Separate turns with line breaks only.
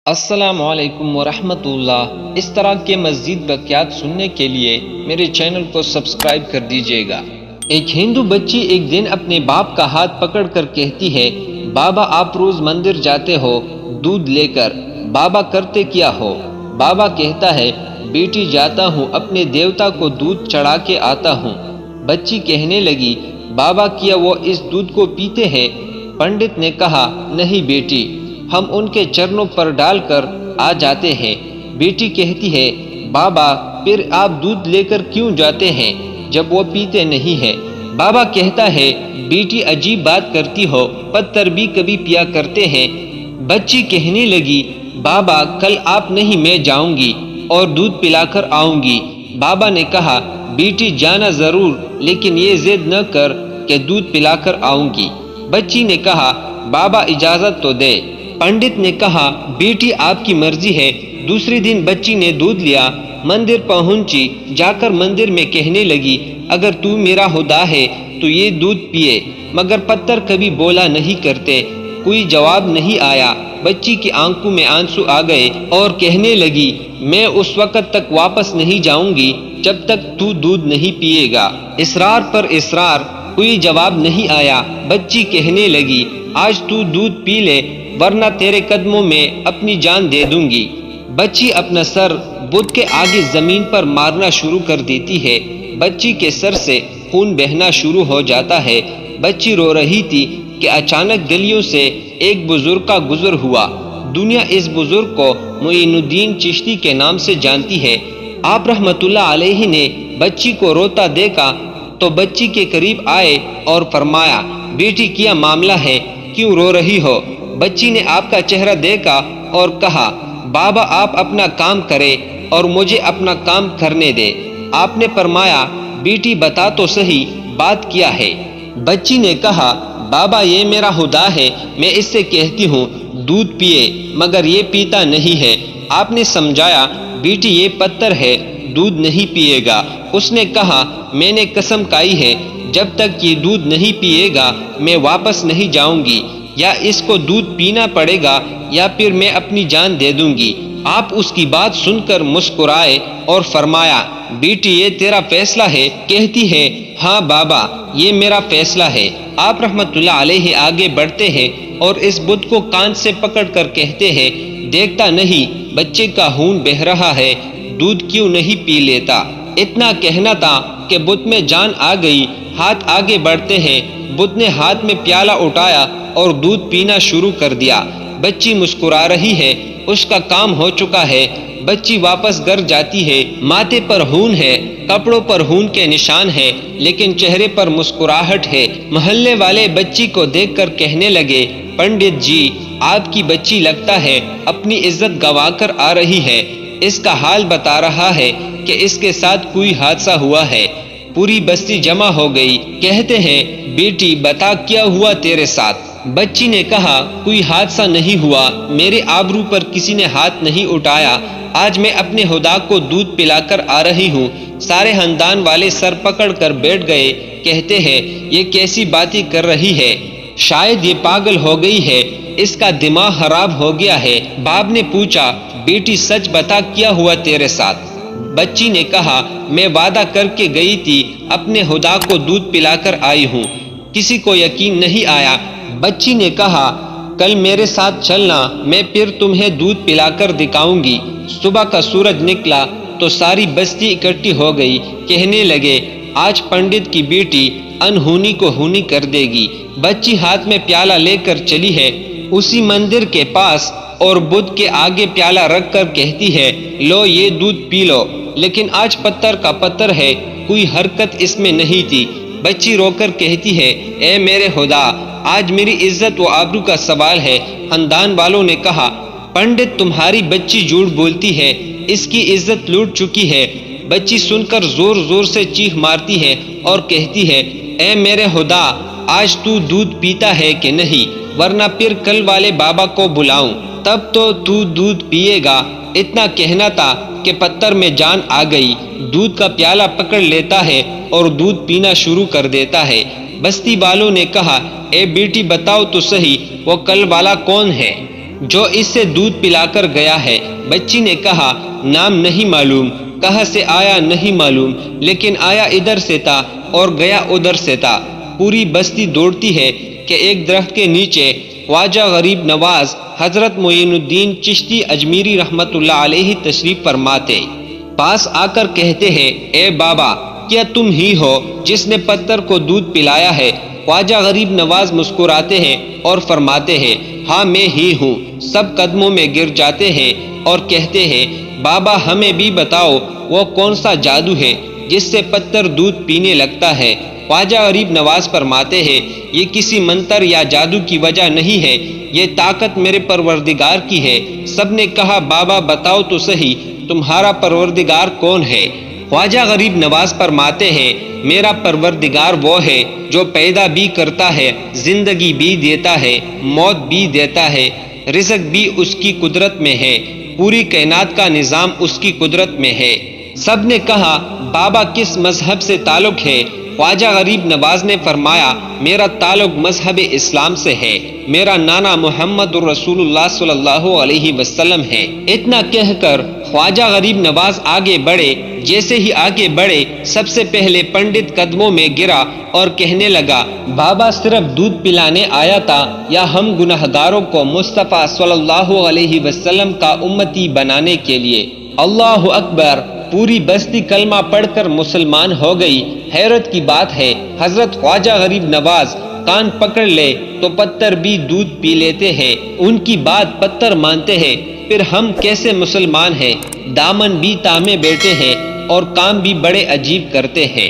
السلام علیکم ورحمۃ اللہ۔ اس طرح کے مزید واقعات سننے کے لیے میرے چینل کو سبسکرائب کر دیجیے گا۔ ایک ہندو بچی ایک دن اپنے باپ کا ہاتھ پکڑ کر کہتی ہے، بابا آپ روز مندر جاتے ہو دودھ لے کر، بابا کرتے کیا ہو؟ بابا کہتا ہے، بیٹی جاتا ہوں اپنے دیوتا کو دودھ چڑھا کے آتا ہوں۔ بچی کہنے لگی، بابا کیا وہ اس دودھ کو پیتے ہیں؟ پنڈت نے کہا، نہیں بیٹی، ہم ان کے چرنوں پر ڈال کر آ جاتے ہیں۔ بیٹی کہتی ہے، بابا پھر آپ دودھ لے کر کیوں جاتے ہیں جب وہ پیتے نہیں ہیں؟ بابا کہتا ہے، بیٹی عجیب بات کرتی ہو، پتھر بھی کبھی پیا کرتے ہیں۔ بچی کہنے لگی، بابا کل آپ نہیں میں جاؤں گی اور دودھ پلا کر آؤں گی۔ بابا نے کہا، بیٹی جانا ضرور، لیکن یہ ضد نہ کر کہ دودھ پلا کر آؤں گی۔ بچی نے کہا، بابا اجازت تو دے۔ پنڈت نے کہا، بیٹی آپ کی مرضی ہے۔ دوسرے دن بچی نے دودھ لیا، مندر پہنچی، جا کر مندر میں کہنے لگی، اگر تو میرا خدا ہے تو یہ دودھ پیے۔ مگر پتھر کبھی بولا نہیں کرتے، کوئی جواب نہیں آیا۔ بچی کی آنکھوں میں آنسو آ گئے اور کہنے لگی، میں اس وقت تک واپس نہیں جاؤں گی جب تک تو دودھ نہیں پیے گا۔ اصرار پر اصرار، کوئی جواب نہیں آیا۔ بچی کہنے لگی، آج تو دودھ پی لے ورنہ تیرے قدموں میں اپنی جان دے دوں گی۔ بچی اپنا سر بت کے آگے زمین پر مارنا شروع کر دیتی ہے۔ بچی کے سر سے خون بہنا شروع ہو جاتا ہے۔ بچی رو رہی تھی کہ اچانک گلیوں سے ایک بزرگ کا گزر ہوا۔ دنیا اس بزرگ کو معین الدین چشتی کے نام سے جانتی ہے۔ آپ رحمت اللہ علیہ نے بچی کو روتا دیکھا تو بچی کے قریب آئے اور فرمایا، بیٹی کیا معاملہ ہے، کیوں رو رہی ہو؟ بچی نے آپ کا چہرہ دیکھا اور کہا، بابا آپ اپنا کام کرے اور مجھے اپنا کام کرنے دے۔ آپ نے فرمایا، بیٹی بتا تو صحیح بات کیا ہے؟ بچی نے کہا، بابا یہ میرا خدا ہے، میں اس سے کہتی ہوں دودھ پیے مگر یہ پیتا نہیں ہے۔ آپ نے سمجھایا، بیٹی یہ پتھر ہے، دودھ نہیں پیے گا۔ اس نے کہا، میں نے قسم کھائی ہے جب تک یہ دودھ نہیں پیے گا میں واپس نہیں جاؤں گی، یا اس کو دودھ پینا پڑے گا یا پھر میں اپنی جان دے دوں گی۔ آپ اس کی بات سن کر مسکرائے اور فرمایا، بیٹی یہ تیرا فیصلہ ہے؟ کہتی ہے، ہاں بابا یہ میرا فیصلہ ہے۔ آپ رحمت اللہ علیہ آگے بڑھتے ہیں اور اس بت کو کان سے پکڑ کر کہتے ہیں، دیکھتا نہیں بچے کا خون بہہ رہا ہے، دودھ کیوں نہیں پی لیتا؟ اتنا کہنا تھا کہ بت میں جان آ گئی۔ ہاتھ آگے بڑھتے ہیں، بت نے ہاتھ میں پیالہ اٹھایا اور دودھ پینا شروع کر دیا۔ بچی مسکرا رہی ہے، اس کا کام ہو چکا ہے۔ بچی واپس گھر جاتی ہے، ماتھے پر خون ہے، کپڑوں پر خون کے نشان ہے، لیکن چہرے پر مسکراہٹ ہے۔ محلے والے بچی کو دیکھ کر کہنے لگے، پنڈت جی آپ کی بچی لگتا ہے اپنی عزت گوا کر آ رہی ہے، اس کا حال بتا رہا ہے کہ اس کے ساتھ کوئی حادثہ ہوا ہے۔ پوری بستی جمع ہو گئی، کہتے ہیں، بیٹی بتا کیا ہوا تیرے ساتھ؟ بچی نے کہا، کوئی حادثہ نہیں ہوا، میرے آبرو پر کسی نے ہاتھ نہیں اٹھایا۔ آج میں اپنے خدا کو دودھ پلا کر آ رہی ہوں۔ سارے خاندان والے سر پکڑ کر بیٹھ گئے، کہتے ہیں، یہ کیسی باتیں کر رہی ہے؟ شاید یہ پاگل ہو گئی ہے، اس کا دماغ خراب ہو گیا ہے۔ باپ نے پوچھا، بیٹی سچ بتا کیا ہوا تیرے ساتھ؟ بچی نے کہا، میں وعدہ کر کے گئی تھی اپنے خدا کو دودھ پلا کر آئی ہوں۔ کسی کو یقین نہیں آیا۔ بچی نے کہا، کل میرے ساتھ چلنا، میں پھر تمہیں دودھ پلا کر دکھاؤں گی۔ صبح کا سورج نکلا تو ساری بستی اکٹھی ہو گئی، کہنے لگے، آج پنڈت کی بیٹی انہونی کو ہونی کر دے گی۔ بچی ہاتھ میں پیالہ لے کر چلی ہے، اسی مندر کے پاس اور بدھ کے آگے پیالہ رکھ کر کہتی ہے، لو یہ دودھ پی لو۔ لیکن آج پتھر کا پتھر ہے، کوئی حرکت اس میں نہیں تھی۔ بچی رو کر کہتی ہے، اے میرے خدا، آج میری عزت و آبرو کا سوال ہے۔ خاندان والوں نے کہا، پنڈت تمہاری بچی جھوٹ بولتی ہے، اس کی عزت لوٹ چکی ہے۔ بچی سن کر زور زور سے چیخ مارتی ہے اور کہتی ہے، اے میرے خدا، آج تو دودھ پیتا ہے کہ نہیں، ورنہ پھر کل والے بابا کو بلاؤں، تب تو دودھ پیے گا۔ اتنا کہنا تھا کہ پتھر میں جان آ گئی، دودھ کا پیالہ پکڑ لیتا ہے اور دودھ پینا شروع کر دیتا ہے۔ بستی والوں نے کہا، اے بیٹی بتاؤ تو صحیح، وہ کل والا کون ہے؟ جو اس سے دودھ پلا کر گیا ہے۔ بچی نے کہا نام نہیں معلوم، کہاں سے آیا نہیں معلوم، لیکن آیا ادھر سے تھا اور گیا ادھر سے تھا۔ پوری بستی دوڑتی ہے کہ ایک درخت کے نیچے خواجہ غریب نواز حضرت معین الدین چشتی اجمیری رحمت اللہ علیہ تشریف فرماتے۔ پاس آ کر کہتے ہیں اے بابا، کیا تم ہی ہو جس نے پتھر کو دودھ پلایا ہے؟ خواجہ غریب نواز مسکراتے ہیں اور فرماتے ہیں ہاں میں ہی ہوں۔ سب قدموں میں گر جاتے ہیں اور کہتے ہیں بابا ہمیں بھی بتاؤ وہ کون سا جادو ہے جس سے پتھر دودھ پینے لگتا ہے؟ خواجہ غریب نواز فرماتے ہیں یہ کسی منتر یا جادو کی وجہ نہیں ہے، یہ طاقت میرے پروردگار کی ہے۔ سب نے کہا بابا بتاؤ تو صحیح، تمہارا پروردگار کون ہے؟ خواجہ غریب نواز فرماتے ہیں میرا پروردگار وہ ہے جو پیدا بھی کرتا ہے، زندگی بھی دیتا ہے، موت بھی دیتا ہے، رزق بھی اس کی قدرت میں ہے، پوری کائنات کا نظام اس کی قدرت میں ہے۔ سب نے کہا بابا کس مذہب سے تعلق ہے؟ خواجہ غریب نواز نے فرمایا میرا تعلق مذہب اسلام سے ہے، میرا نانا محمد الرسول اللہ صلی اللہ علیہ وسلم ہے۔ اتنا کہہ کر خواجہ غریب نواز آگے بڑھے۔ جیسے ہی آگے بڑھے سب سے پہلے پنڈت قدموں میں گرا اور کہنے لگا بابا صرف دودھ پلانے آیا تھا یا ہم گناہگاروں کو مصطفیٰ صلی اللہ علیہ وسلم کا امتی بنانے کے لیے؟ اللہ اکبر! پوری بستی کلمہ پڑھ کر مسلمان ہو گئی۔ حیرت کی بات ہے حضرت خواجہ غریب نواز کان پکڑ لے تو پتھر بھی دودھ پی لیتے ہیں، ان کی بات پتھر مانتے ہیں۔ پھر ہم کیسے مسلمان ہیں؟ دامن بھی تامے بیٹھے ہیں اور کام بھی بڑے عجیب کرتے ہیں۔